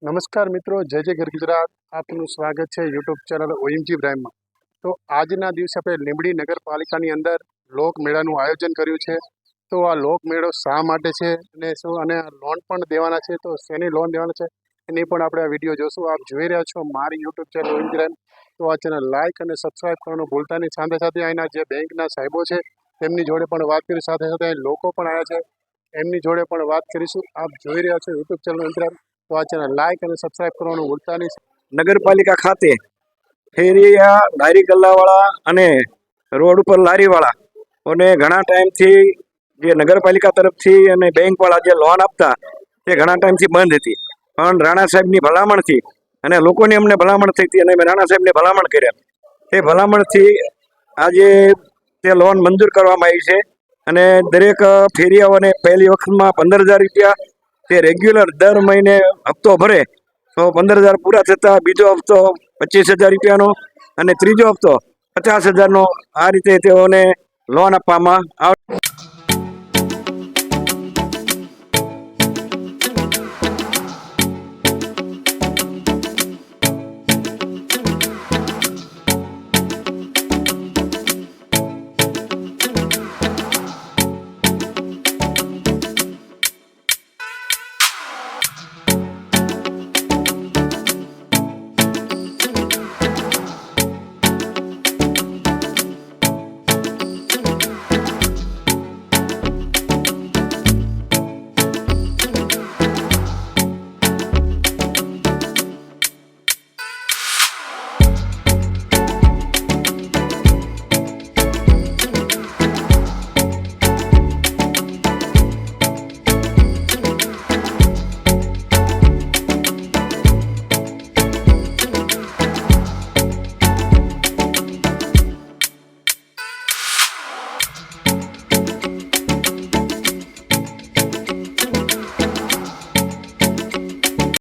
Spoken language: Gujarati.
નમસ્કાર મિત્રો, જય જય ઘર ગુજરાત. આપનું સ્વાગત છે યુટ્યુબ ચેનલ ઓએમજી પ્રાઇમમાં. તો આજના દિવસે આપણે લીંબડી નગરપાલિકાની અંદર લોકમેળાનું આયોજન કર્યું છે. તો આ લોકમેળો શા માટે છે અને લોન પણ દેવાના છે, તો શેની લોન દેવાના છે એની પણ આપણે આ વિડીયો જોશું. આપ જોઈ રહ્યા છો મારી યુટ્યુબ ચેનલ ઓએમજી પ્રાઇમ. તો આ ચેનલ લાઇક અને સબસ્ક્રાઈબ કરવાનું ભૂલતા નહીં. સાથે સાથે અહીંના જે બેંકના સાહેબો છે તેમની જોડે પણ વાત કરી, સાથે સાથે અહીં લોકો પણ આવ્યા છે એમની જોડે પણ વાત કરીશું. આપ જોઈ રહ્યા છો યુટ્યુબ ચેનલ ઓએમજી પ્રાઇમ. તો આ ચેનલ લાઇક અને સબસ્ક્રાઇબ કરવાનું ભૂલતા નહીં. નગરપાલિકા ખાતે ફેરિયા, લારી ગલ્લાવાળા અને રોડ ઉપર લારીવાળા અને ઘણા ટાઈમથી જે નગરપાલિકા તરફથી અને બેંકવાળા જે લોન આપતા તે ઘણા ટાઈમથી બંધ હતી. પણ રાણા સાહેબની ભલામણથી અને લોકોની અમને ભલામણ થઈ હતી અને અમે રાણા સાહેબને ભલામણ કર્યા. તે ભલામણથી આજે તે લોન મંજૂર કરવામાં આવી છે અને દરેક ફેરિયાઓને પહેલી વખતમાં 15,000 રૂપિયા તે રેગ્યુલર દર મહિને હપ્તો ભરે તો 15,000 પૂરા થતા બીજો હપ્તો 25,000 રૂપિયાનો અને ત્રીજો હપ્તો 50,000નો આ રીતે તેઓને લોન આપવામાં આવે.